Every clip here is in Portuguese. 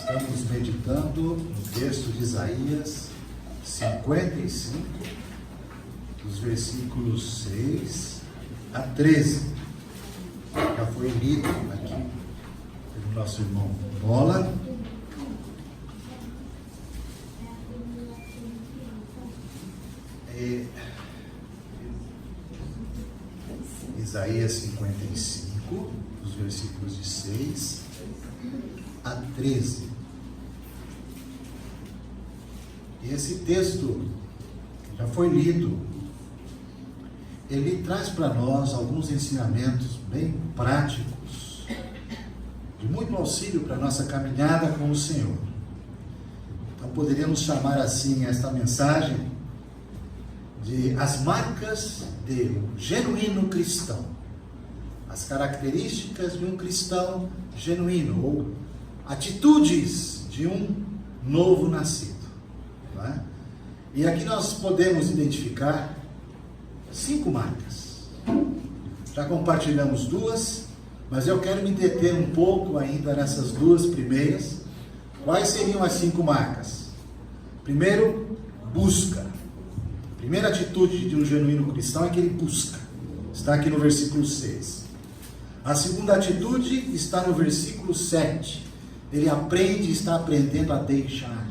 Estamos meditando no texto de Isaías 55, dos versículos 6 a 13. Já foi lido aqui pelo nosso irmão Bola. Isaías 55, dos versículos de 6 a 13. E esse texto já foi lido. Ele traz para nós alguns ensinamentos bem práticos, de muito auxílio para a nossa caminhada com o Senhor. Então poderíamos chamar assim esta mensagem de as marcas de um genuíno cristão. As características de um cristão genuíno, ou atitudes de um novo nascido. Não é? E aqui nós podemos identificar 5 marcas. Já compartilhamos 2, mas eu quero me deter um pouco ainda nessas 2 primeiras. Quais seriam as 5 marcas? Primeiro, busca. A primeira atitude de um genuíno cristão é que ele busca. Está aqui no versículo 6. A segunda atitude está no versículo 7. Ele aprende e está aprendendo a deixar.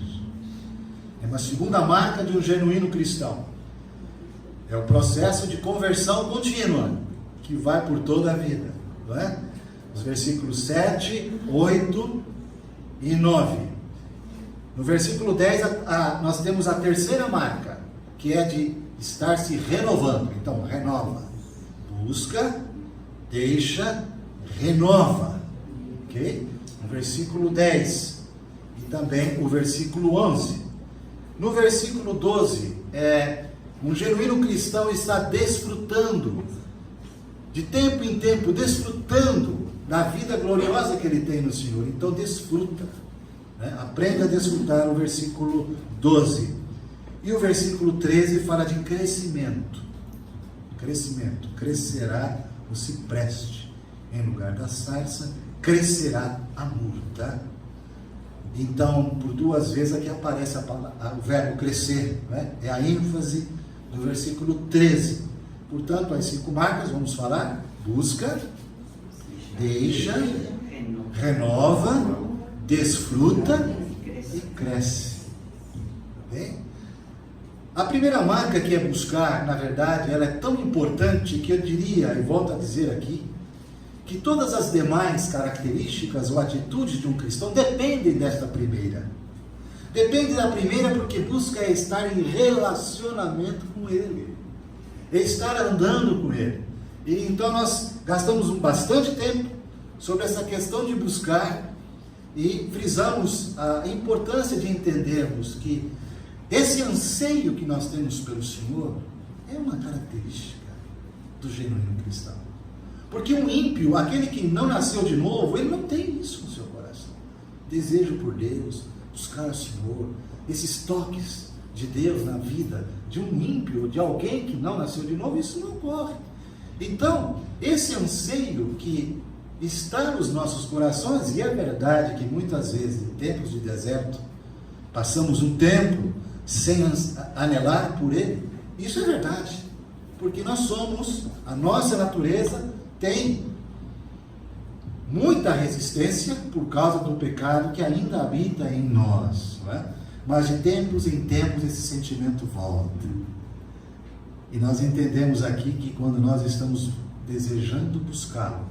É uma segunda marca de um genuíno cristão. É o processo de conversão contínua, que vai por toda a vida. Não é? Os versículos 7, 8 e 9. No versículo 10, nós temos a terceira marca, que é de estar se renovando. Então, renova. Busca, deixa, renova. Ok? No versículo 10 e também o versículo 11. No versículo 12, um genuíno cristão está desfrutando, de tempo em tempo, desfrutando da vida gloriosa que ele tem no Senhor. Então, desfruta. Né? Aprenda a desfrutar o versículo 12. E o versículo 13 fala de crescimento. Crescimento. Crescerá o cipreste. Em lugar da sarça, crescerá a murta. Então, por 2 vezes aqui aparece o verbo crescer. Né? É a ênfase do versículo 13. Portanto, as 5 marcas, vamos falar: busca, deixa, renova, desfruta e cresce. Bem? A primeira marca, que é buscar, na verdade, ela é tão importante que eu diria, e volto a dizer aqui, que todas as demais características ou atitudes de um cristão dependem desta primeira. Depende da primeira porque busca é estar em relacionamento com Ele, é estar andando com Ele. E então nós gastamos bastante tempo sobre essa questão de buscar e frisamos a importância de entendermos que esse anseio que nós temos pelo Senhor é uma característica do genuíno cristão. Porque um ímpio, aquele que não nasceu de novo, ele não tem isso no seu coração. Desejo por Deus, buscar o Senhor, esses toques de Deus na vida de um ímpio, de alguém que não nasceu de novo, isso não ocorre. Então, esse anseio que está nos nossos corações, e é verdade que muitas vezes, em tempos de deserto, passamos um tempo sem anelar por Ele, isso é verdade. Porque nós somos, a nossa natureza tem muita resistência por causa do pecado que ainda habita em nós. Não é? Mas de tempos em tempos esse sentimento volta. E nós entendemos aqui que quando nós estamos desejando buscá-lo,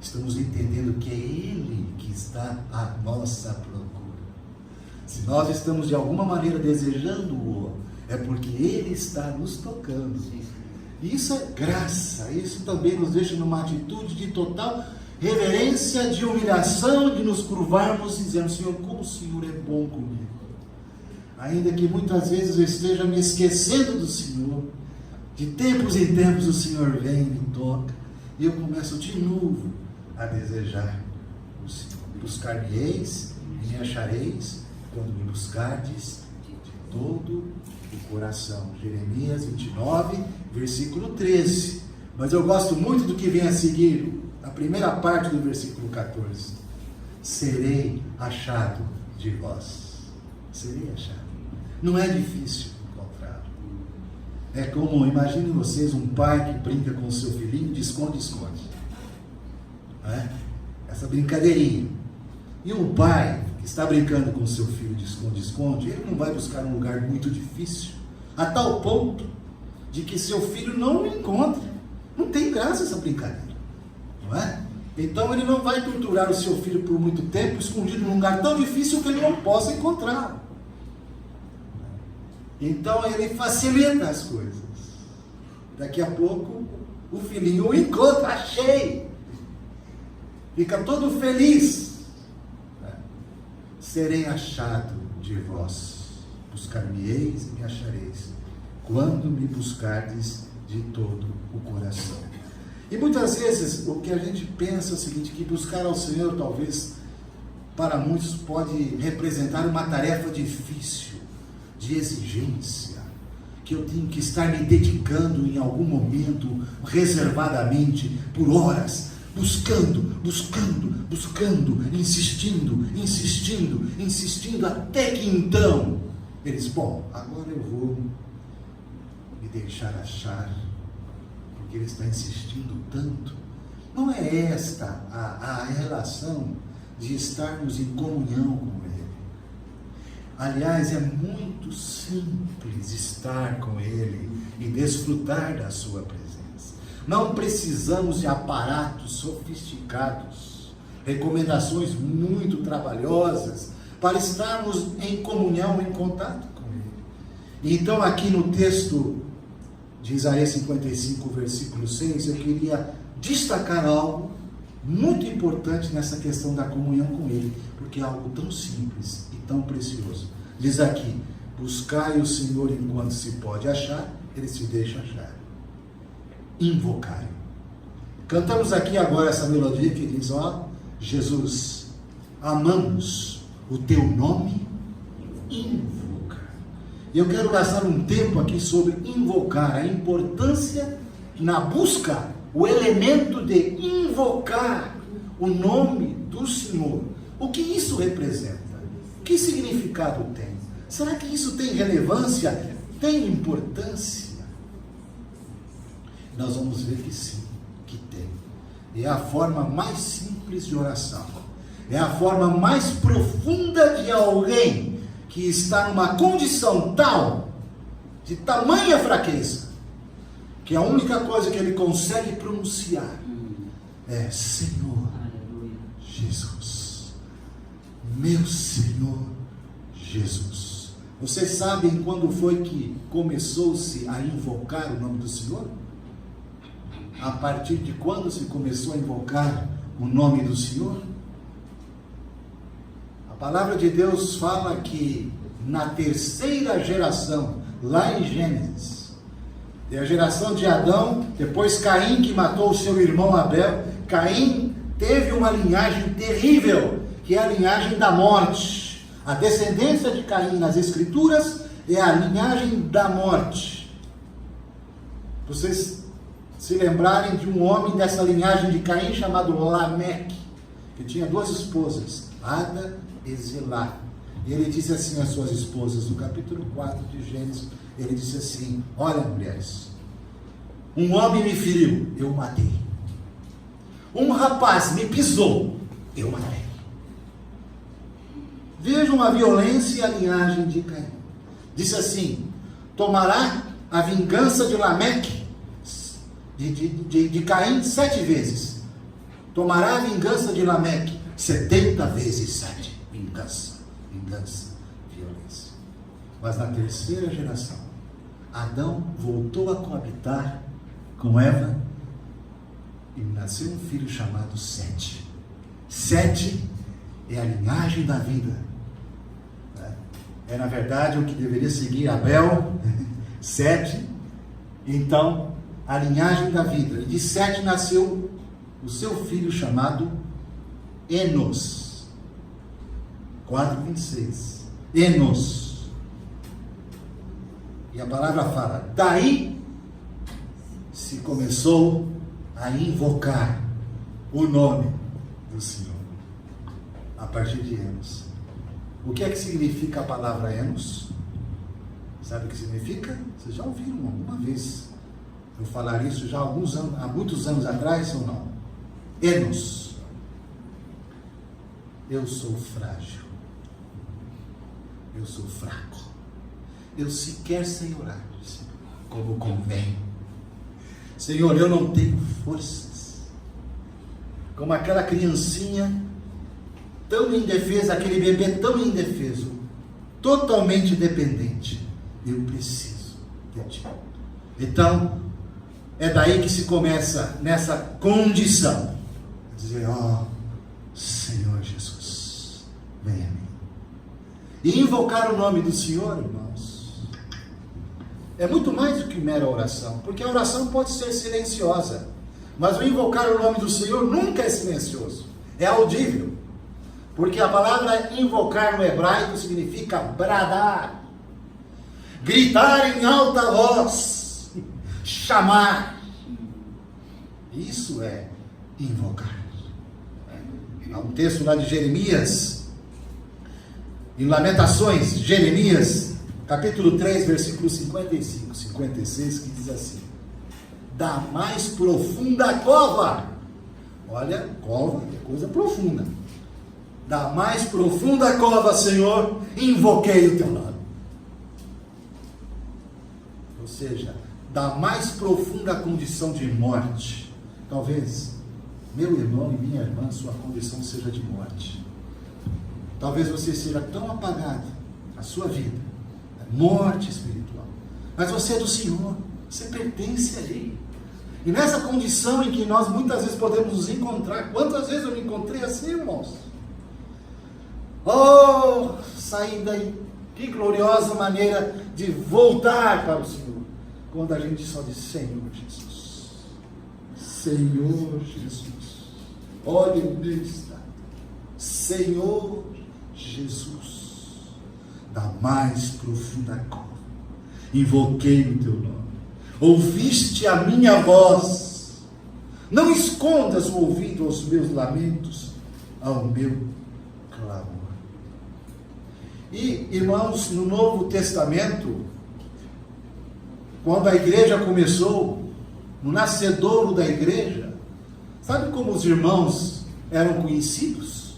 estamos entendendo que é Ele que está à nossa procura. Se nós estamos de alguma maneira desejando-o, é porque Ele está nos tocando. E isso é graça, isso também nos deixa numa atitude de total reverência, de humilhação, de nos curvarmos e dizendo: Senhor, como o Senhor é bom comigo. Ainda que muitas vezes eu esteja me esquecendo do Senhor, de tempos em tempos o Senhor vem e me toca, e eu começo de novo a desejar o Senhor. Buscar-me-eis e me achareis quando me buscardes de todo o coração. Jeremias 29, versículo 13. Mas eu gosto muito do que vem a seguir, a primeira parte do versículo 14. Serei achado de vós. Serei achado. Não é difícil encontrá-lo. É como, imaginem vocês, um pai que brinca com o seu filhinho de esconde-esconde. Essa brincadeirinha. E um pai que está brincando com o seu filho de esconde-esconde, ele não vai buscar um lugar muito difícil, a tal ponto de que seu filho não o encontre. Não tem graça essa brincadeira, não é? Então ele não vai torturar o seu filho por muito tempo, escondido num lugar tão difícil que ele não possa encontrá-lo. Então ele facilita as coisas. Daqui a pouco o filhinho o encontra, achei. Fica todo feliz. Serei achado de vós. Buscar-me-eis e me achareis, quando me buscardes de todo o coração. E muitas vezes o que a gente pensa é o seguinte, que buscar ao Senhor talvez para muitos pode representar uma tarefa difícil, de exigência, que eu tenho que estar me dedicando em algum momento, reservadamente, por horas, buscando, insistindo, até que então, ele diz, bom, agora eu vou me deixar achar, porque ele está insistindo tanto. Não é esta a relação de estarmos em comunhão com ele. Aliás, é muito simples estar com ele e desfrutar da sua presença. Não precisamos de aparatos sofisticados, recomendações muito trabalhosas para estarmos em comunhão, em contato com ele. Então, aqui no texto de Isaías 55, versículo 6, eu queria destacar algo muito importante nessa questão da comunhão com ele, porque é algo tão simples e tão precioso. Diz aqui, buscai o Senhor enquanto se pode achar, ele se deixa achar. Invocai. Cantamos aqui agora essa melodia que diz, Jesus, amamos o teu nome, invoca. E eu quero gastar um tempo aqui sobre invocar, a importância na busca, o elemento de invocar o nome do Senhor. O que isso representa? Que significado tem? Será que isso tem relevância? Tem importância? Nós vamos ver que sim, que tem. É a forma mais simples de oração. É a forma mais profunda de alguém que está numa condição tal, de tamanha fraqueza, que a única coisa que ele consegue pronunciar é Senhor Jesus, meu Senhor Jesus. Vocês sabem quando foi que começou-se a invocar o nome do Senhor? A partir de quando se começou a invocar o nome do Senhor? A palavra de Deus fala que na terceira geração, lá em Gênesis, é a geração de Adão, depois Caim, que matou o seu irmão Abel. Caim teve uma linhagem terrível, que é a linhagem da morte. A descendência de Caim nas Escrituras é a linhagem da morte. Vocês se lembrarem de um homem dessa linhagem de Caim chamado Lameque, que tinha duas esposas, Ada e Zilá. E ele disse assim às suas esposas, no capítulo 4 de Gênesis, ele disse assim, olha mulheres, um homem me feriu, eu o matei. Um rapaz me pisou, eu matei. Vejam a violência e a linhagem de Caim. Disse assim, tomará a vingança de Lameque, de Caim 7 vezes. Tomará a vingança de Lameque 70 vezes 7. Vingança, violência. Mas na terceira geração, Adão voltou a coabitar com Eva e nasceu um filho chamado Sete. Sete é a linhagem da vida. É na verdade o que deveria seguir Abel, Sete. Então, a linhagem da vida. E de Sete nasceu o seu filho chamado Enos. 4:26. Enos. E a palavra fala, daí se começou a invocar o nome do Senhor. A partir de Enos. O que é que significa a palavra enos? Sabe o que significa? Vocês já ouviram alguma vez eu falar isso já há muitos anos atrás ou não? Enos. Eu sou frágil. Eu sou fraco. Eu sequer sei orar, Senhor, como convém. Senhor, eu não tenho forças. Como aquela criancinha tão indefesa, aquele bebê tão indefeso, totalmente dependente. Eu preciso de Ti. Então, é daí que se começa nessa condição. Dizer, Senhor Jesus, vem a mim. E invocar o nome do Senhor, irmãos, é muito mais do que mera oração, porque a oração pode ser silenciosa, mas o invocar o nome do Senhor nunca é silencioso, é audível, porque a palavra invocar no hebraico significa bradar, gritar em alta voz, chamar. Isso é invocar. Há um texto lá de Jeremias, em Lamentações, Jeremias, capítulo 3, versículo 55, 56, que diz assim: da mais profunda cova, olha, cova é coisa profunda, da mais profunda cova, Senhor, invoquei o Teu nome. Ou seja, da mais profunda condição de morte, talvez, meu irmão e minha irmã, sua condição seja de morte. Talvez você seja tão apagado, a sua vida, morte espiritual. Mas você é do Senhor, você pertence a Ele. E nessa condição em que nós muitas vezes podemos nos encontrar, quantas vezes eu me encontrei assim, irmãos? Sair daí, que gloriosa maneira de voltar para o Senhor, quando a gente só diz, Senhor Jesus, Senhor Jesus, olha o meu estado, Senhor Jesus, da mais profunda cova, invoquei o Teu nome, ouviste a minha voz, não escondas o ouvido aos meus lamentos, ao meu clamor. E, irmãos, no Novo Testamento, quando a igreja começou, no nascedouro da igreja, sabe como os irmãos eram conhecidos?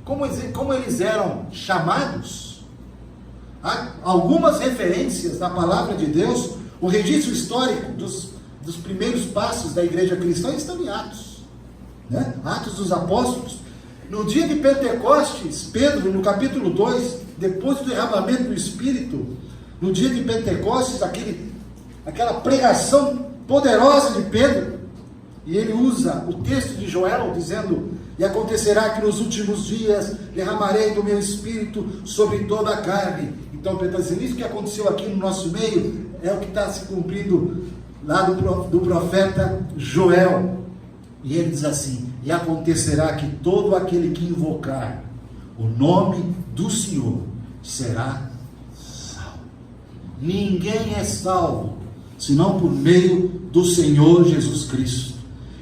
Como eles eram chamados? Há algumas referências na palavra de Deus, o registro histórico dos primeiros passos da igreja cristã estão em Atos, né? Atos dos Apóstolos. No dia de Pentecostes, Pedro, no capítulo 2, depois do derramamento do Espírito, no dia de Pentecostes, aquela pregação poderosa de Pedro, e ele usa o texto de Joel, dizendo, e acontecerá que nos últimos dias derramarei do meu Espírito sobre toda a carne. Então Pedro está dizendo, isso que aconteceu aqui no nosso meio, é o que está se cumprindo lá do profeta Joel. E ele diz assim, e acontecerá que todo aquele que invocar o nome do Senhor será salvo. Ninguém é salvo, senão por meio do Senhor Jesus Cristo.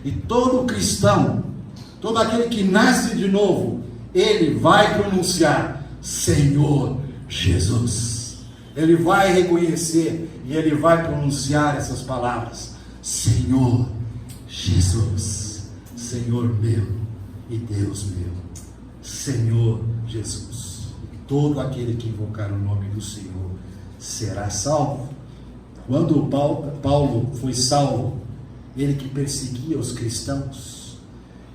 E todo cristão, todo aquele que nasce de novo, ele vai pronunciar Senhor Jesus. Ele vai reconhecer e ele vai pronunciar essas palavras, Senhor Jesus. Senhor meu e Deus meu, Senhor Jesus. Todo aquele que invocar o nome do Senhor será salvo. Quando Paulo foi salvo, ele que perseguia os cristãos,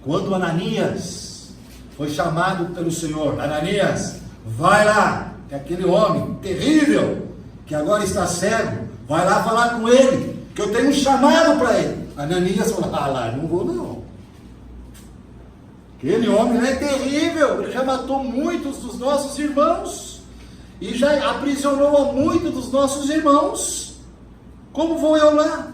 quando Ananias foi chamado pelo Senhor, Ananias, vai lá, que aquele homem terrível, que agora está cego, vai lá falar com ele, que eu tenho um chamado para ele. Ananias falou, não vou não. Aquele homem é terrível, ele já matou muitos dos nossos irmãos, e já aprisionou a muitos dos nossos irmãos. Como vou eu lá?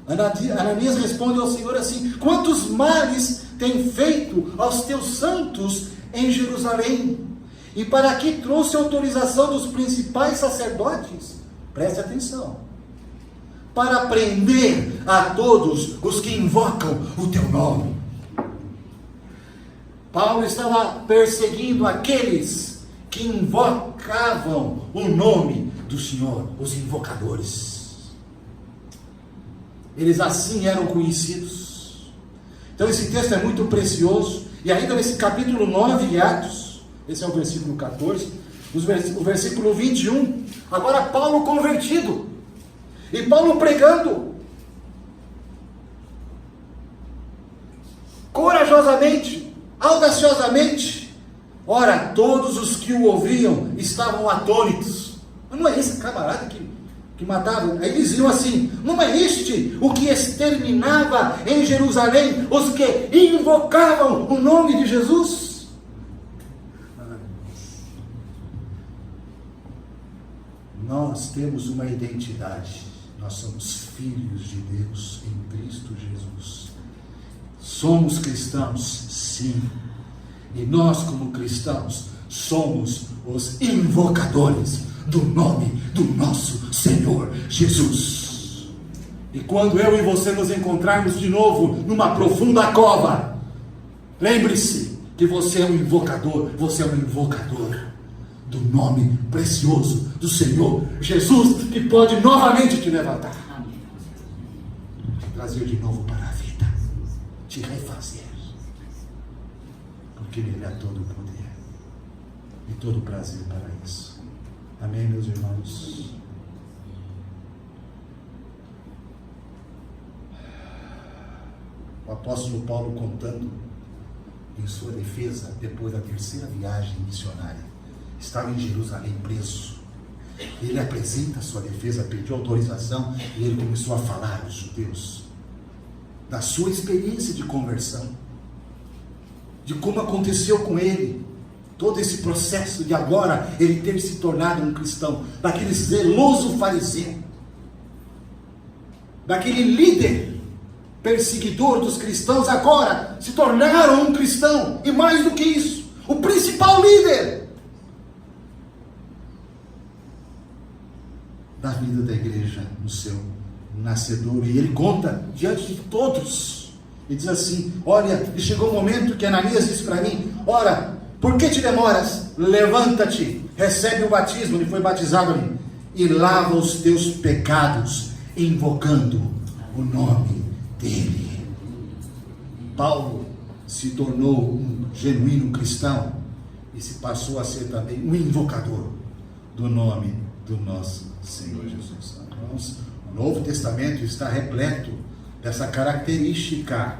Ananias responde ao Senhor assim, quantos males tem feito aos teus santos em Jerusalém? E para que trouxe autorização dos principais sacerdotes? Preste atenção. Para prender a todos os que invocam o teu nome. Paulo estava perseguindo aqueles que invocavam o nome do Senhor, os invocadores. Eles assim eram conhecidos. Então esse texto é muito precioso, e ainda nesse capítulo 9 de Atos, esse é o versículo 14, o versículo 21, agora Paulo convertido, e Paulo pregando, corajosamente, audaciosamente. Ora, todos os que o ouviam estavam atônitos. Mas não é esse camarada que matava? Aí diziam assim: não é este o que exterminava em Jerusalém os que invocavam o nome de Jesus? Nós temos uma identidade. Nós somos filhos de Deus em Cristo Jesus. Somos cristãos, sim. E nós, como cristãos, somos os invocadores do nome do nosso Senhor Jesus. E quando eu e você nos encontrarmos de novo numa profunda cova, lembre-se que você é um invocador, você é um invocador do nome precioso do Senhor Jesus, que pode novamente te levantar, te trazer de novo para a vida, te refazer, porque Ele é todo o poder e todo o prazer para isso. Amém, meus irmãos? O apóstolo Paulo, contando em sua defesa, depois da terceira viagem missionária, estava em Jerusalém preso. Ele apresenta a sua defesa, pediu autorização, e ele começou a falar aos judeus da sua experiência de conversão, de como aconteceu com ele, todo esse processo de agora ele ter se tornado um cristão, daquele zeloso fariseu, daquele líder perseguidor dos cristãos, agora se tornaram um cristão, e mais do que isso, o principal líder da vida da igreja no seu nascedor. E ele conta diante de todos, e diz assim: olha, e chegou o momento que Ananias disse para mim: ora, por que te demoras? Levanta-te, recebe o batismo. Ele foi batizado ali, e lava os teus pecados, invocando o nome dele. Paulo se tornou um genuíno cristão e se passou a ser também um invocador do nome do nosso Senhor Jesus. Irmãos, o Novo Testamento está repleto dessa característica.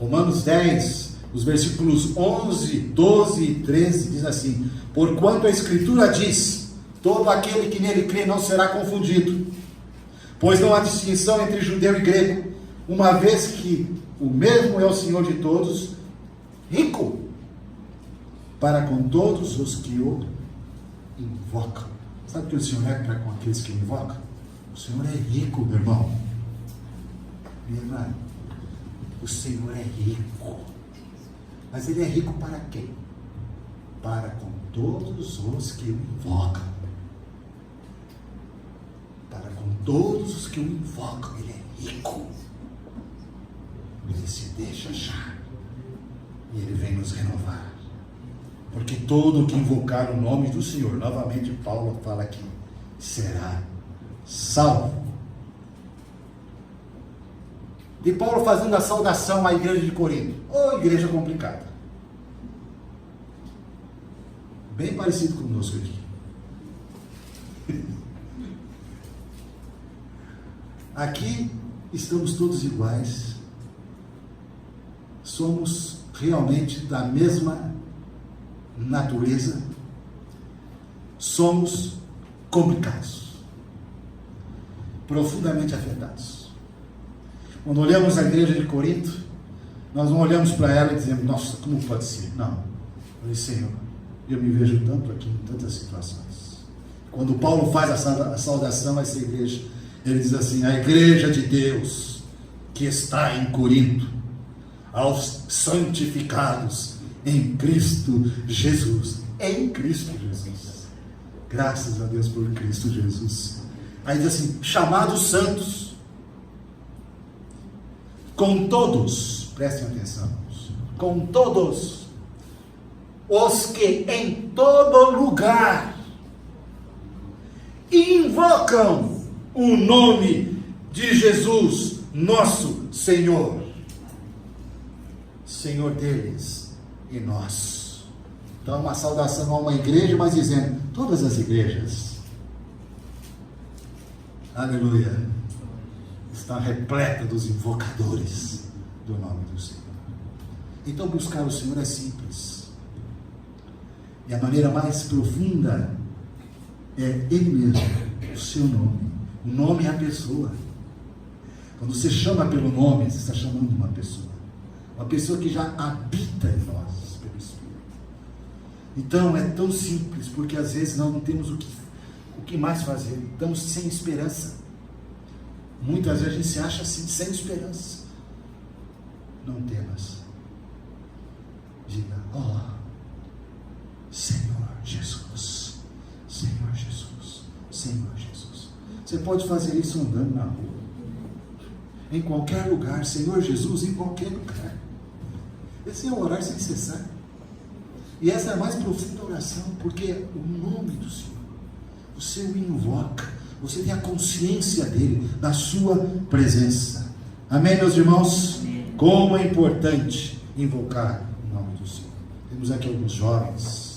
Romanos 10, os versículos 11, 12 e 13 diz assim: porquanto a Escritura diz: todo aquele que nele crê não será confundido, pois não há distinção entre judeu e grego, uma vez que o mesmo é o Senhor de todos, rico para com todos os que o invocam. Sabe o que o Senhor é para com aqueles que o invocam? O Senhor é rico, meu irmão. Minha irmã, o Senhor é rico. Mas Ele é rico para quem? Para com todos os que o invocam. Para com todos os que o invocam, Ele é rico. Ele se deixa achar. E Ele vem nos renovar. Porque todo que invocar o nome do Senhor, novamente Paulo fala aqui, será salvo. E Paulo fazendo a saudação à igreja de Corinto. Ô, igreja complicada. Bem parecido conosco aqui. Aqui estamos todos iguais. Somos realmente da mesma natureza. Somos complicados, profundamente afetados. Quando olhamos a igreja de Corinto, nós não olhamos para ela e dizemos: nossa, como pode ser? Não. Eu disse: Senhor, eu me vejo tanto aqui em tantas situações. Quando Paulo faz a saudação a essa igreja, ele diz assim: a igreja de Deus que está em Corinto, aos santificados em Cristo Jesus. Em Cristo Jesus. Graças a Deus por Cristo Jesus. Aí diz assim: chamados santos, com todos, prestem atenção, com todos os que em todo lugar invocam o nome de Jesus, nosso Senhor. Senhor deles e nós. Então, uma saudação a uma igreja, mas dizendo, todas as igrejas, aleluia, está repleta dos invocadores do nome do Senhor. Então, buscar o Senhor é simples. E a maneira mais profunda é Ele mesmo, o seu nome. O nome é a pessoa. Quando você chama pelo nome, você está chamando uma pessoa. Uma pessoa que já habita em nós, pelo Espírito. Então, é tão simples, porque às vezes nós não temos o que mais fazer. Estamos sem esperança. Muitas vezes a gente se acha assim, sem esperança. Não temas. Diga, Senhor Jesus, Senhor Jesus, Senhor Jesus. Você pode fazer isso andando na rua, em qualquer lugar, Senhor Jesus, em qualquer lugar. Esse é o orar sem cessar. E essa é a mais profunda oração, porque o nome do Senhor, você o invoca, você tem a consciência dele, da sua presença. Amém, meus irmãos? Como é importante invocar o nome do Senhor. Temos aqui alguns jovens.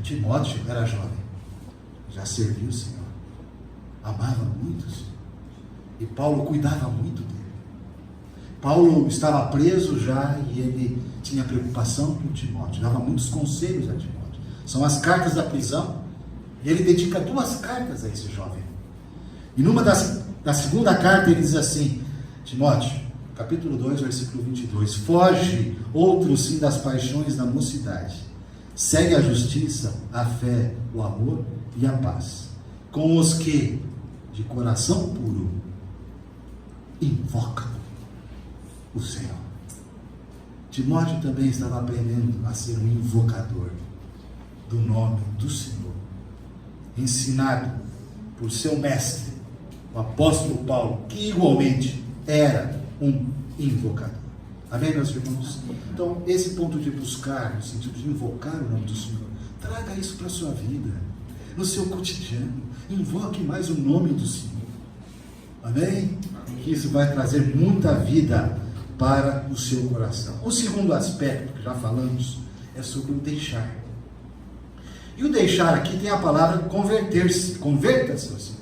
Timóteo era jovem, já serviu o Senhor, amava muito o Senhor, e Paulo cuidava muito dele. Paulo estava preso já e ele tinha preocupação com Timóteo, dava muitos conselhos a Timóteo. São as cartas da prisão, e ele dedica 2 cartas a esse jovem. E numa da segunda carta ele diz assim, Timóteo, capítulo 2, versículo 22, foge, outro sim, das paixões da mocidade. Segue a justiça, a fé, o amor e a paz, com os que, de coração puro, invocam o Senhor. Timóteo também estava aprendendo a ser um invocador do nome do Senhor, ensinado por seu mestre, o apóstolo Paulo, que igualmente era um invocador. Amém, meus irmãos? Então, esse ponto de buscar, no sentido de invocar o nome do Senhor, traga isso para a sua vida, no seu cotidiano. Invoque mais o nome do Senhor. Amém? Que isso vai trazer muita vida para o seu coração. O segundo aspecto, que já falamos, é sobre o deixar. E o deixar aqui tem a palavra converter-se. Converta-se ao Senhor.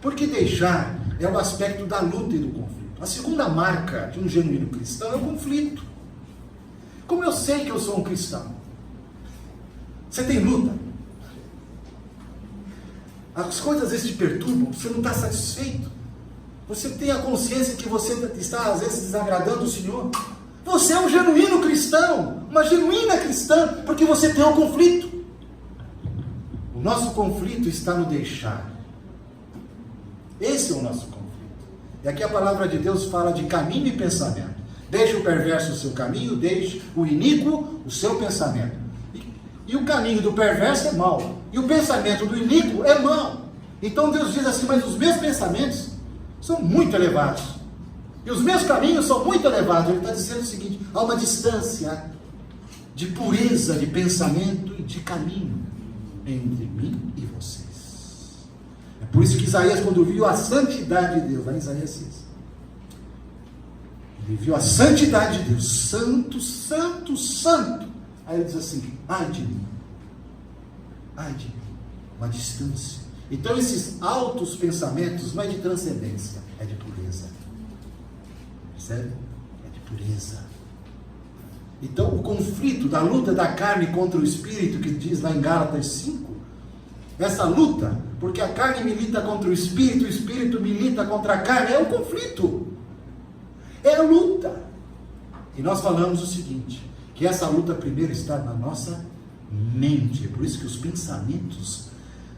Porque deixar é o aspecto da luta e do conflito. A segunda marca de um genuíno cristão é o conflito. Como eu sei que eu sou um cristão? Você tem luta? As coisas às vezes te perturbam, você não está satisfeito. Você tem a consciência que você está às vezes desagradando o Senhor. Você é um genuíno cristão, uma genuína cristã, porque você tem um conflito. O nosso conflito está no deixar. Esse é o nosso conflito. E aqui a palavra de Deus fala de caminho e pensamento. Deixe o perverso o seu caminho, deixe o iníquo o seu pensamento. E o caminho do perverso é mau. E o pensamento do iníquo é mau. Então Deus diz assim, mas os meus pensamentos são muito elevados. E os meus caminhos são muito elevados. Ele está dizendo o seguinte, há uma distância de pureza de pensamento e de caminho entre mim e vocês. É por isso que Isaías, quando viu a santidade de Deus, lá em Isaías 6, ele viu a santidade de Deus, santo, santo, santo. Aí ele diz assim, ai de mim, uma distância. Então esses altos pensamentos não é de transcendência, é de pureza. Percebe? É de pureza. Então o conflito da luta da carne contra o espírito, que diz lá em Gálatas 5, essa luta, porque a carne milita contra o espírito milita contra a carne, é um conflito. É a luta. E nós falamos o seguinte, que essa luta primeiro está na nossa mente. É por isso que os pensamentos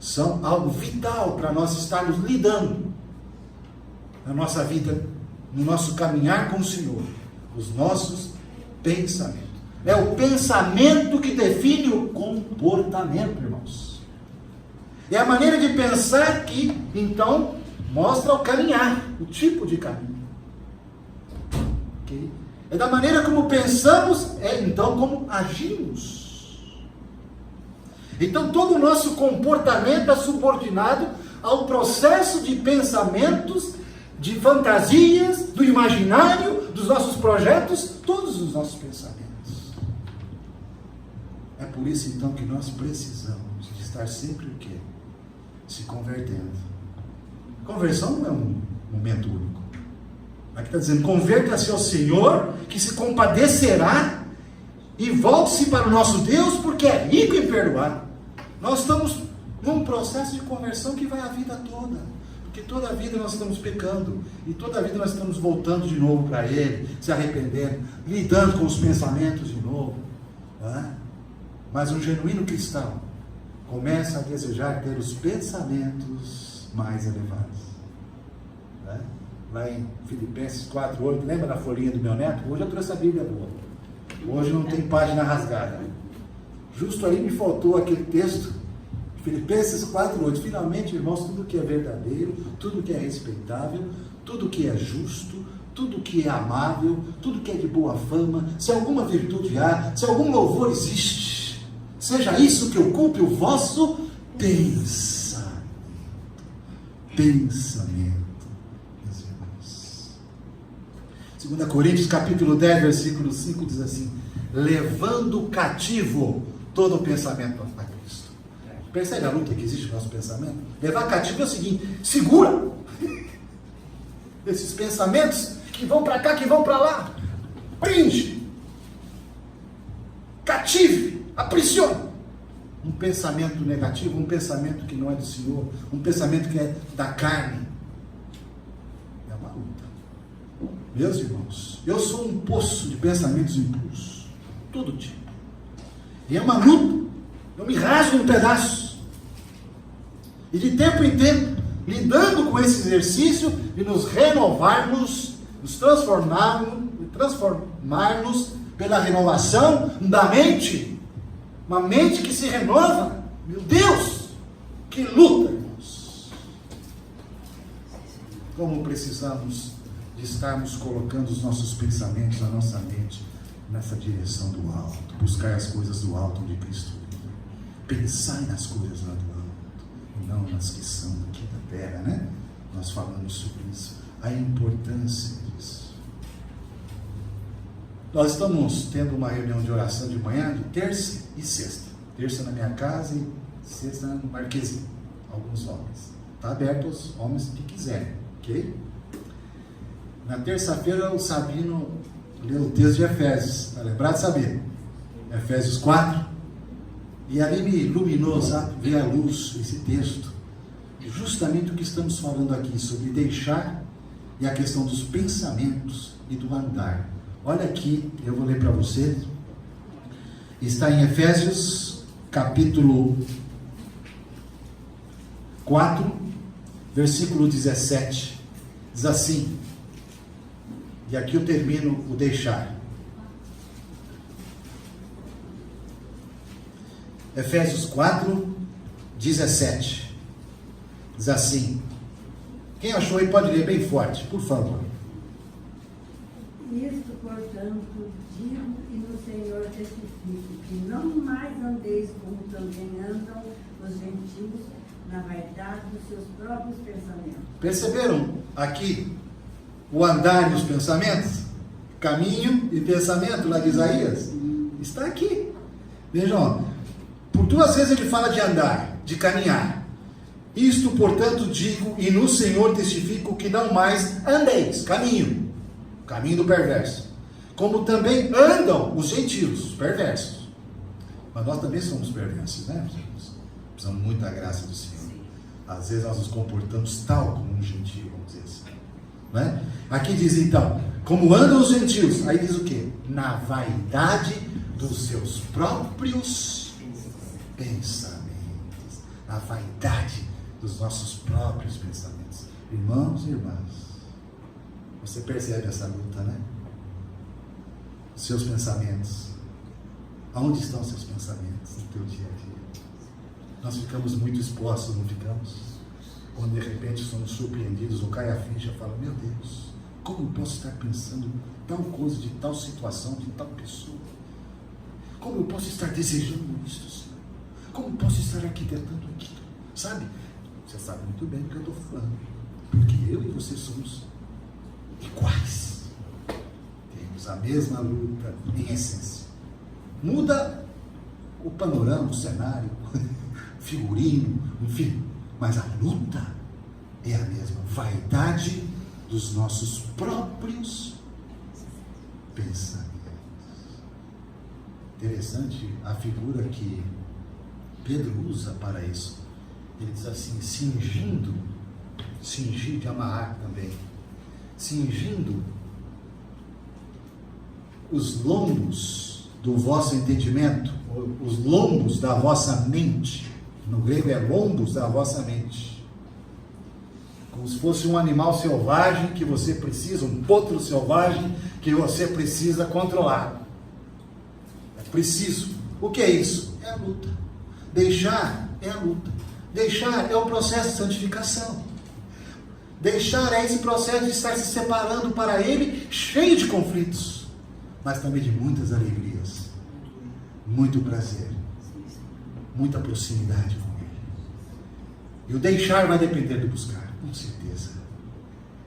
são algo vital para nós estarmos lidando na nossa vida, no nosso caminhar com o Senhor. Os nossos pensamentos. É o pensamento que define o comportamento, irmãos. É a maneira de pensar que, então, mostra o caminhar, o tipo de caminho. Okay? é da maneira como pensamos, é então como agimos. Então todo o nosso comportamento é subordinado ao processo de pensamentos, de fantasias, do imaginário, dos nossos projetos, todos os nossos pensamentos. É por isso então que nós precisamos de estar sempre o quê? Se convertendo. Conversão não é um momento único. Aqui está dizendo, converta-se ao Senhor, que se compadecerá, e volte-se para o nosso Deus, porque é rico em perdoar. Nós estamos num processo de conversão que vai a vida toda, porque toda a vida nós estamos pecando, e toda a vida nós estamos voltando de novo para Ele, se arrependendo, lidando com os pensamentos de novo. Mas um genuíno cristão começa a desejar ter os pensamentos mais elevados. Lá em Filipenses 4:8, lembra da folhinha do meu neto? Hoje eu trouxe a Bíblia boa. Hoje não tem página rasgada. Justo aí me faltou aquele texto, Filipenses 4:8. Finalmente, irmãos, tudo que é verdadeiro, tudo que é respeitável, tudo que é justo, tudo que é amável, tudo que é de boa fama, se alguma virtude há, se algum louvor existe, seja isso que ocupe o vosso pensamento. Pensamento. 2 Coríntios capítulo 10, versículo 5 diz assim: levando cativo todo o pensamento a Cristo. Percebe a luta que existe no nosso pensamento? Levar cativo é o seguinte: segura esses pensamentos que vão para cá, que vão para lá, prende, cative, aprisione. Um pensamento negativo, um pensamento que não é do Senhor, um pensamento que é da carne, é uma luta. Meus irmãos, eu sou um poço de pensamentos impuros, todo tipo, e é uma luta. Eu me rasgo em pedaços, e de tempo em tempo, lidando com esse exercício de nos renovarmos, nos transformarmos pela renovação da mente, uma mente que se renova. Meu Deus, que luta, irmãos! Como precisamos de estarmos colocando os nossos pensamentos, a nossa mente, nessa direção do alto, buscar as coisas do alto onde Cristo vive, pensar nas coisas lá do alto, e não nas que são aqui da terra, né? Nós falamos sobre isso, a importância disso. Nós estamos tendo uma reunião de oração de manhã, de terça e sexta. Terça na minha casa e sexta no Marquezinho, alguns homens. Está aberto aos homens que quiserem, ok? Na terça-feira o Sabino leu o texto de Efésios, está lembrado, Sabino? Efésios 4, e ali me iluminou, sabe, ver à luz esse texto, justamente o que estamos falando aqui, sobre deixar, e a questão dos pensamentos e do andar. Olha aqui, eu vou ler para vocês, está em Efésios capítulo 4, versículo 17, diz assim, e aqui eu termino o deixar. Efésios 4, 17. Diz assim. Quem achou aí pode ler bem forte, por favor. Isto, portanto, digo e no Senhor testifico, que não mais andeis como também andam os gentios, na vaidade dos seus próprios pensamentos. Perceberam aqui o andar e os pensamentos? Caminho e pensamento, lá de Isaías. Está aqui. Vejam, por duas vezes ele fala de andar, de caminhar. Isto, portanto, digo e no Senhor testifico que não mais andeis, caminho do perverso, como também andam os gentios, os perversos. Mas nós também somos perversos, né? Precisamos muito da graça do Senhor. Às vezes nós nos comportamos tal como um gentio, vamos dizer assim. Né? Aqui diz então, como andam os gentios, aí diz o quê? Na vaidade dos seus próprios pensamentos. Na vaidade dos nossos próprios pensamentos. Irmãos e irmãs, você percebe essa luta, né? Os seus pensamentos. Aonde estão os seus pensamentos no teu dia a dia? Nós ficamos muito expostos, não ficamos? Quando de repente somos surpreendidos, ou cai a ficha, fala, meu Deus, Como eu posso estar pensando tal coisa, de tal situação, de tal pessoa? Como eu posso estar desejando isso, Senhor? Como eu posso estar arquitetando aquilo? Sabe? Você sabe muito bem do que eu estou falando. Porque eu e você somos iguais. Temos a mesma luta em essência. Muda o panorama, o cenário, figurino, enfim. Mas a luta é a mesma. Vaidade dos nossos próprios pensamentos. Interessante a figura que Pedro usa para isso. Ele diz assim, cingindo, cingir de amarrar também, cingindo os lombos do vosso entendimento, os lombos da vossa mente. No grego é lombos da vossa mente. Como se fosse um animal selvagem que você precisa, um potro selvagem que você precisa controlar. É preciso. O que é isso? É a luta. Deixar é a luta. Deixar é o processo de santificação. Deixar é esse processo de estar se separando para Ele, cheio de conflitos, mas também de muitas alegrias, muito prazer, muita proximidade com Ele. E o deixar vai depender do buscar, com certeza.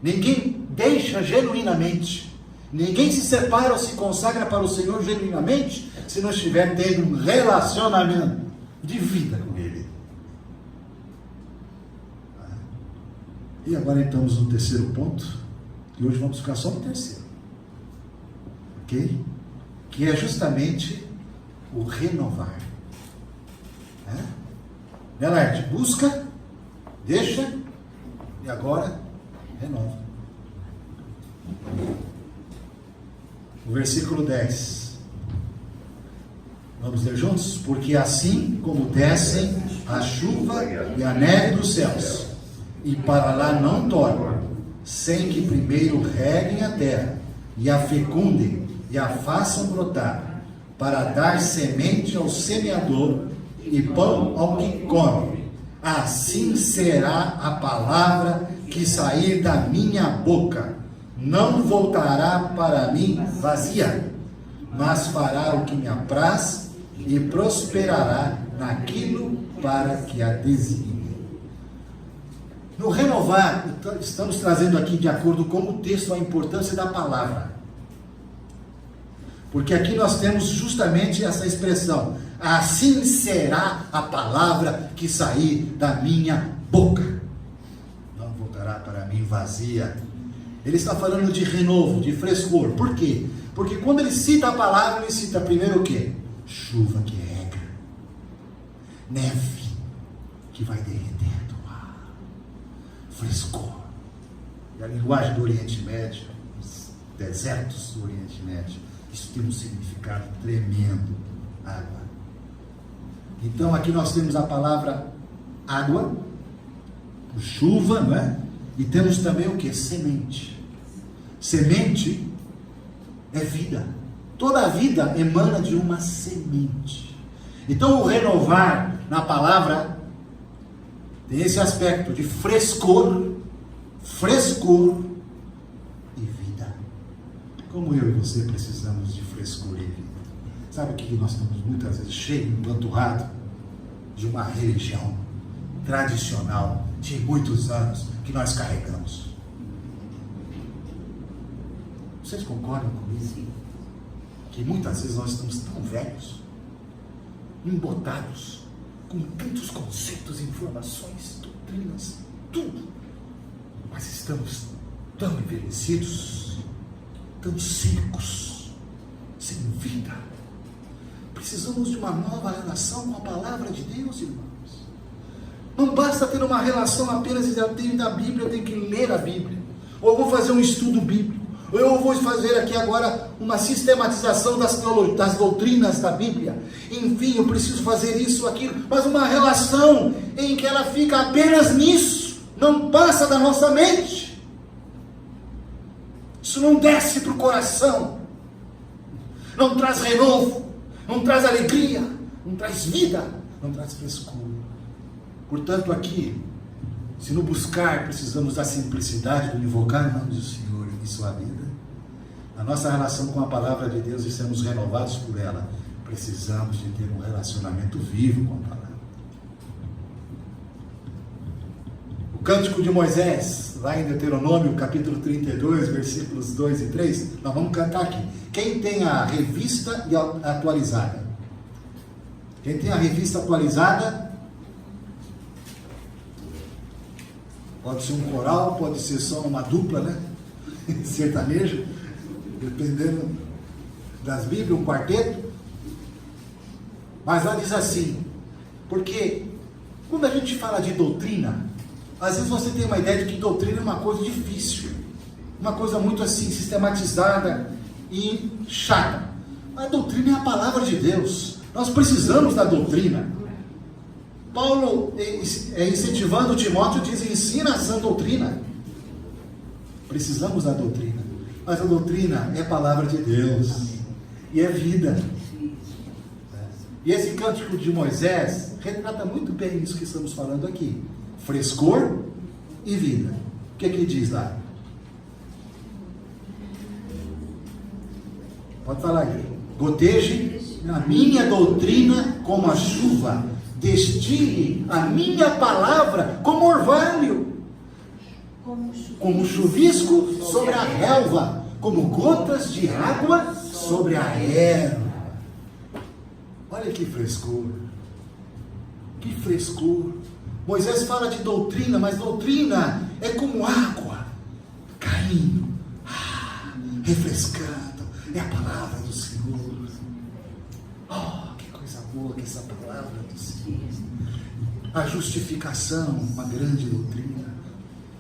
Ninguém deixa genuinamente, ninguém se separa ou se consagra para o Senhor genuinamente, se não estiver tendo um relacionamento de vida com Ele. E agora entramos no terceiro ponto, e hoje vamos ficar só no terceiro, ok? Que é justamente o renovar. Nelarte, busca, deixa, e agora renova. O versículo 10. Vamos ler juntos? Porque assim como descem a chuva e a neve dos céus, e para lá não tornam, sem que primeiro reguem a terra, e a fecundem, e a façam brotar, para dar semente ao semeador, e pão ao que come. Assim será a palavra que sair da minha boca. Não voltará para mim vazia, mas fará o que me apraz, e prosperará naquilo para que a designe. No renovar, estamos trazendo aqui, de acordo com o texto, a importância da palavra. Porque aqui nós temos justamente essa expressão: assim será a palavra que sair da minha boca. Não voltará para mim vazia. Ele está falando de renovo, de frescor. Por quê? Porque quando ele cita a palavra, ele cita primeiro o quê? Chuva que rega, neve que vai derretendo, frescor. E a linguagem do Oriente Médio, os desertos do Oriente Médio, isso tem um significado tremendo. Água. Então aqui nós temos a palavra água, chuva, não é? E temos também o que? Semente. Semente é vida. Toda a vida emana de uma semente. Então o renovar na palavra tem esse aspecto de frescor e vida. Como eu e você precisamos de frescor e vida. Sabe o que nós estamos muitas vezes cheios, empanturrados de uma religião tradicional de muitos anos que nós carregamos. Vocês concordam comigo? Que muitas vezes nós estamos tão velhos, embotados, com tantos conceitos, informações, doutrinas, tudo, mas estamos tão envelhecidos, tão secos, sem vida. Precisamos de uma nova relação com a palavra de Deus, irmãos. Não basta ter uma relação apenas de eu tenho da Bíblia, eu tenho que ler a Bíblia, ou eu vou fazer um estudo bíblico, ou eu vou fazer aqui agora uma sistematização das doutrinas da Bíblia. Enfim, eu preciso fazer isso, aquilo, mas uma relação em que ela fica apenas nisso, não passa da nossa mente. Isso não desce para o coração, não traz renovo, não traz alegria, não traz vida, não traz frescura. Portanto, aqui, se no buscar precisamos da simplicidade do invocar o nome do Senhor, sua vida? A nossa relação com a palavra de Deus e sermos renovados por ela, precisamos de ter um relacionamento vivo com a palavra. O Cântico de Moisés, lá em Deuteronômio, capítulo 32, versículos 2 e 3, nós vamos cantar aqui. Quem tem a revista atualizada? Quem tem a revista atualizada, pode ser um coral, pode ser só uma dupla, né? Sertanejo, dependendo das Bíblias, um quarteto. Mas lá diz assim, porque quando a gente fala de doutrina, às vezes você tem uma ideia de que doutrina é uma coisa difícil, uma coisa muito assim, sistematizada e chata. Mas a doutrina é a palavra de Deus. Nós precisamos da doutrina. Paulo, incentivando Timóteo, diz: ensina a sã doutrina. Precisamos da doutrina. Mas a doutrina é a palavra de Deus. E é vida. E esse Cântico de Moisés retrata muito bem isso que estamos falando aqui. Frescor e vida. O que é que ele diz lá? Pode falar aí. Goteje a minha doutrina como a chuva, destile a minha palavra como orvalho, como chuvisco sobre a relva, como gotas de água sobre a erva. Olha que frescor. Que frescor. Moisés fala de doutrina, mas doutrina é como água caindo, refrescando. É a palavra do Senhor. Oh, que coisa boa que essa palavra do Senhor. A justificação, uma grande doutrina.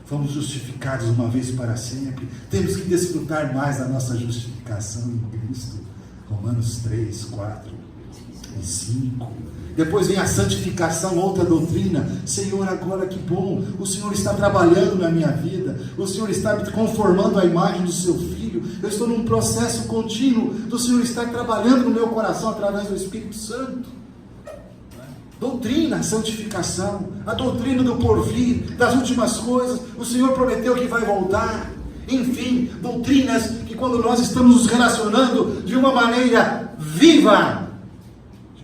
Fomos justificados uma vez para sempre. Temos que desfrutar mais da nossa justificação em Cristo. Romanos 3, 4 e 5. Depois vem a santificação, outra doutrina. Senhor, agora que bom, o Senhor está trabalhando na minha vida, o Senhor está me conformando à imagem do seu Filho, eu estou num processo contínuo do Senhor estar trabalhando no meu coração através do Espírito Santo. Doutrina, santificação, a doutrina do porvir, das últimas coisas, o Senhor prometeu que vai voltar. Enfim, doutrinas que quando nós estamos nos relacionando de uma maneira viva,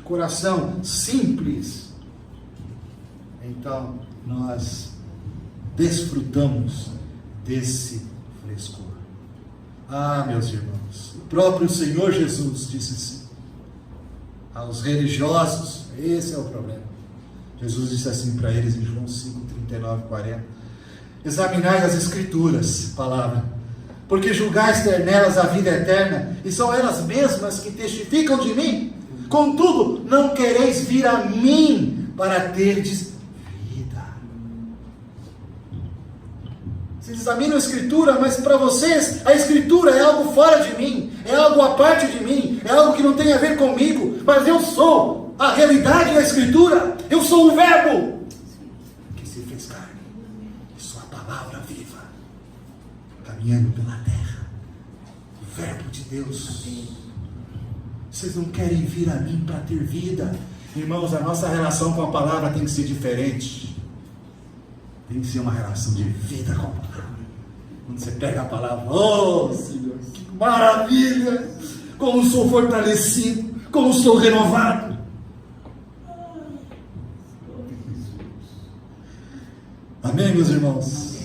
coração simples, então nós desfrutamos desse frescor. Meus irmãos, o próprio Senhor Jesus disse assim aos religiosos, esse é o problema. Jesus disse assim para eles em João 5, 39 e 40: examinai as Escrituras, palavra, porque julgais ter nelas a vida eterna, e são elas mesmas que testificam de mim. Contudo, não quereis vir a mim para terdes vida. Vocês examinam a Escritura, mas para vocês a Escritura é algo fora de mim, é algo à parte de mim, é algo que não tem a ver comigo. Mas eu sou a realidade da Escritura, eu sou o Verbo que se fez carne, e sou a palavra viva, caminhando pela terra, o Verbo de Deus. Vocês não querem vir a mim para ter vida? Irmãos, a nossa relação com a palavra tem que ser diferente. Tem que ser uma relação de vida com a palavra. Quando você pega a palavra, oh Senhor, que maravilha! Como sou fortalecido, como sou renovado. Amém, meus irmãos?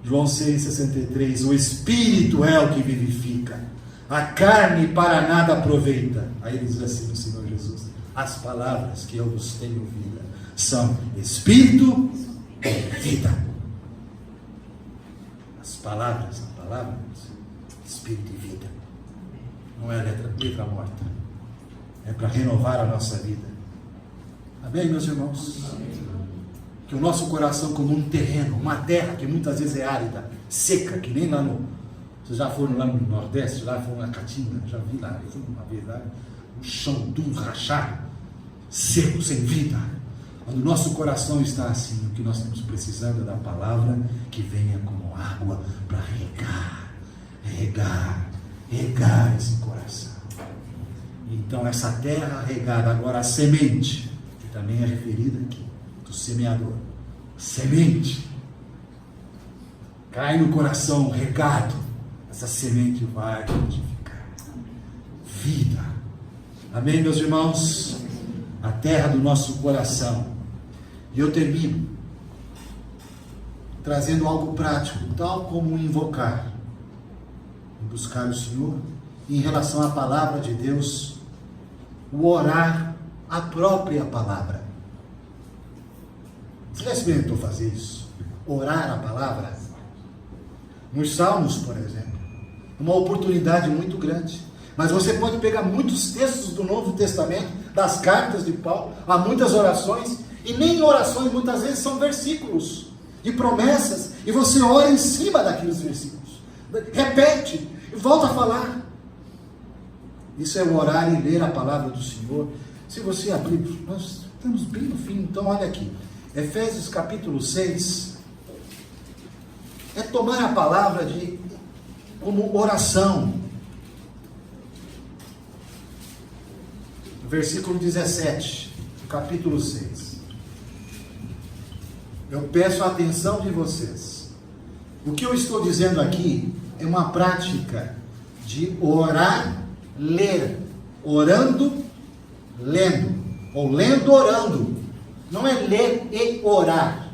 João 6,63: o Espírito é o que vivifica, a carne para nada aproveita. Aí ele diz assim no Senhor Jesus: as palavras que eu vos tenho vida são Espírito e vida. As palavras, a palavra, Espírito e vida. Não é letra morta. É para renovar a nossa vida. Amém, meus irmãos? Que o nosso coração, como um terreno, uma terra que muitas vezes é árida, seca, que nem lá no... Vocês já foram lá no Nordeste, lá foram na Caatinga, já vi lá, eu fui uma vez lá, um chão duro, rachado, seco, sem vida. Quando o nosso coração está assim, o que nós estamos precisando é da palavra que venha como água para regar esse coração. Então essa terra regada, agora a semente, que também é referida aqui, do semeador, semente. cai no coração regado, essa semente vai frutificar vida. Amém, meus irmãos? A terra do nosso coração. E eu termino trazendo algo prático, tal como invocar, buscar o Senhor, e em relação à palavra de Deus, o orar a própria palavra. Você já experimentou fazer isso? Orar a palavra? Nos Salmos, por exemplo, uma oportunidade muito grande. Mas você pode pegar muitos textos do Novo Testamento, das cartas de Paulo, há muitas orações, e nem orações muitas vezes são versículos de promessas, e você ora em cima daqueles versículos, repete, e volta a falar. Isso é orar e ler a palavra do Senhor. Se você abrir, nós estamos bem no fim, então olha aqui, Efésios capítulo 6, é tomar a palavra como oração. Versículo 17, capítulo 6. Eu peço a atenção de vocês. O que eu estou dizendo aqui é uma prática de orar, ler, orando, lendo, ou lendo, orando. Não é ler e orar.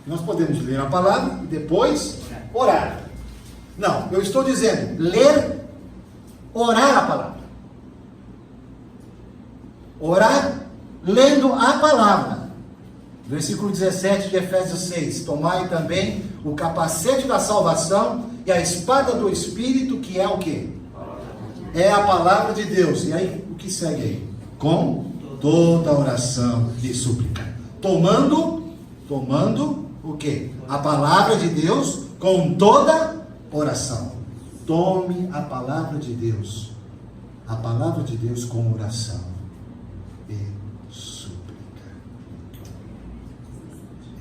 Nós podemos ler a palavra e depois orar. Não, eu estou dizendo ler, orar a palavra. Orar lendo a palavra. Versículo 17 de Efésios 6. Tomai também o capacete da salvação e a espada do Espírito, que é o quê? É a palavra de Deus. E aí, o que segue aí? Com toda oração e súplica. Tomando o quê? A palavra de Deus com toda oração. Tome a palavra de Deus. A palavra de Deus com oração e súplica.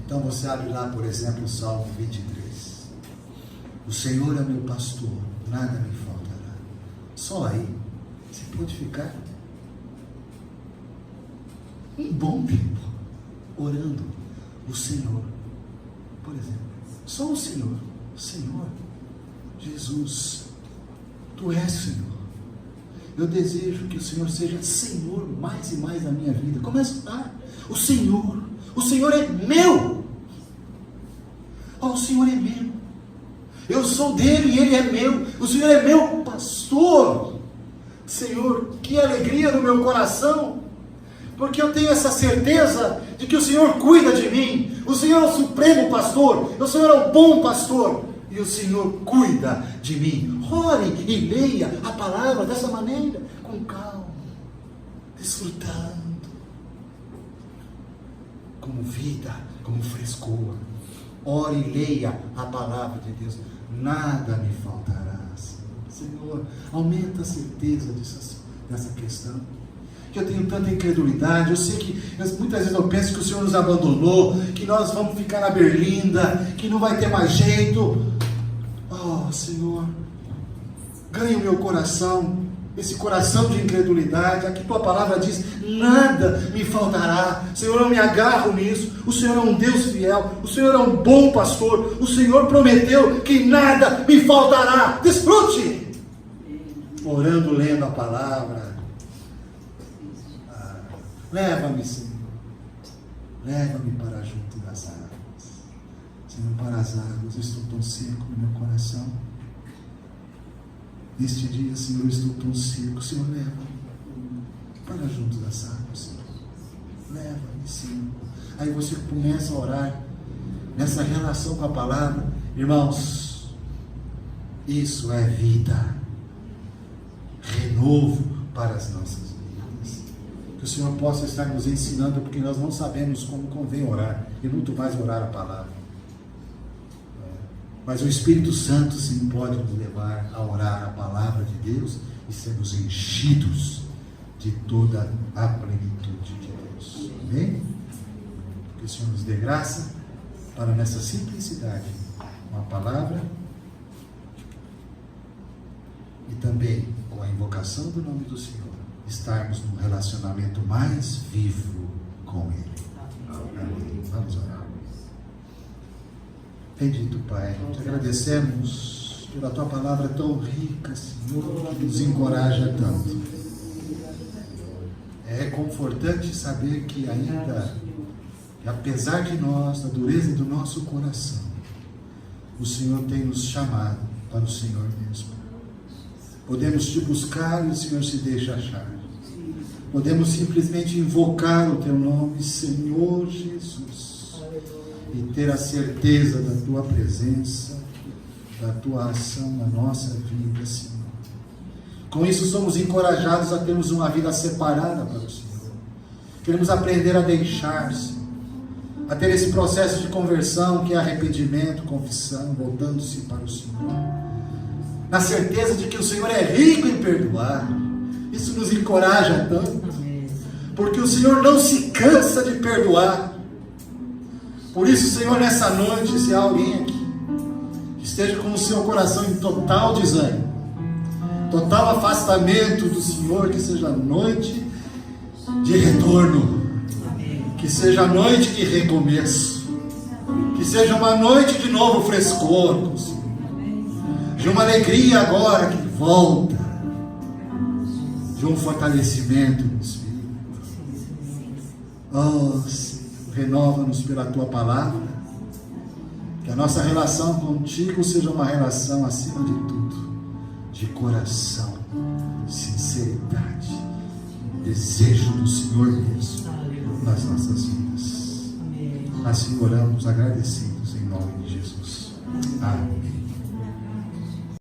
Então você abre lá, por exemplo, o Salmo 23. O Senhor é meu pastor, nada me faltará. Só aí você pode ficar um bom tempo orando o Senhor. Por exemplo, só o Senhor. Senhor, Jesus, Tu és Senhor. Eu desejo que o Senhor seja Senhor mais e mais na minha vida. Começa a orar. O Senhor é meu. O Senhor é meu. Eu sou dele e ele é meu. O Senhor é meu pastor. Senhor, que alegria no meu coração, porque eu tenho essa certeza de que o Senhor cuida de mim. O Senhor é o supremo pastor. O Senhor é o bom pastor. E o Senhor cuida de mim. Ore e leia a palavra dessa maneira, com calma, desfrutando, como vida, como frescor. Ore e leia a palavra de Deus. Nada me faltará. Senhor, aumenta a certeza dessa questão. Que eu tenho tanta incredulidade. Eu sei que muitas vezes eu penso que o Senhor nos abandonou, que nós vamos ficar na berlinda, que não vai ter mais jeito. Oh, Senhor, ganha o meu coração, esse coração de incredulidade. Aqui tua palavra diz: nada me faltará. Senhor, eu me agarro nisso. O Senhor é um Deus fiel, o Senhor é um bom pastor. O Senhor prometeu que nada me faltará. Desfrute orando, lendo a palavra. Leva-me, Senhor, leva-me para junto das águas. Senhor, para as águas. Eu estou tão seco no meu coração. Neste dia, Senhor, eu estou tão seco. Senhor, leva-me para junto das águas, Senhor. Leva-me, Senhor. Aí você começa a orar nessa relação com a palavra. Irmãos, isso é vida, renovo para as nossas vidas. Que o Senhor possa estar nos ensinando, porque nós não sabemos como convém orar, e muito mais orar a palavra. Mas o Espírito Santo sim pode nos levar a orar a palavra de Deus e sermos enchidos de toda a plenitude de Deus. Amém? Que o Senhor nos dê graça para nessa simplicidade, com a palavra e também com a invocação do nome do Senhor, estarmos num relacionamento mais vivo com Ele. Amém. Vamos orar. Bendito Pai, te agradecemos pela tua palavra tão rica, Senhor, que nos encoraja tanto. É confortante saber que ainda, apesar de nós, da dureza do nosso coração, o Senhor tem nos chamado para o Senhor mesmo. Podemos te buscar e o Senhor se deixa achar. Podemos simplesmente invocar o teu nome, Senhor Jesus, e ter a certeza da tua presença, da tua ação na nossa vida, Senhor. Com isso somos encorajados a termos uma vida separada para o Senhor. Queremos aprender a deixar, Senhor, a ter esse processo de conversão que é arrependimento, confissão, voltando-se para o Senhor, na certeza de que o Senhor é rico em perdoar. Isso nos encoraja tanto, porque o Senhor não se cansa de perdoar. Por isso, Senhor, nessa noite, se há alguém aqui que esteja com o seu coração em total desânimo, total afastamento do Senhor, que seja noite de retorno, que seja noite de recomeço, que seja uma noite de novo frescor, de uma alegria agora que volta, de um fortalecimento no Espírito. Oh, Senhor, renova-nos pela tua palavra, que a nossa relação contigo seja uma relação acima de tudo, de coração, sinceridade, desejo do Senhor mesmo nas nossas vidas. Assim oramos agradecidos em nome de Jesus. Amém.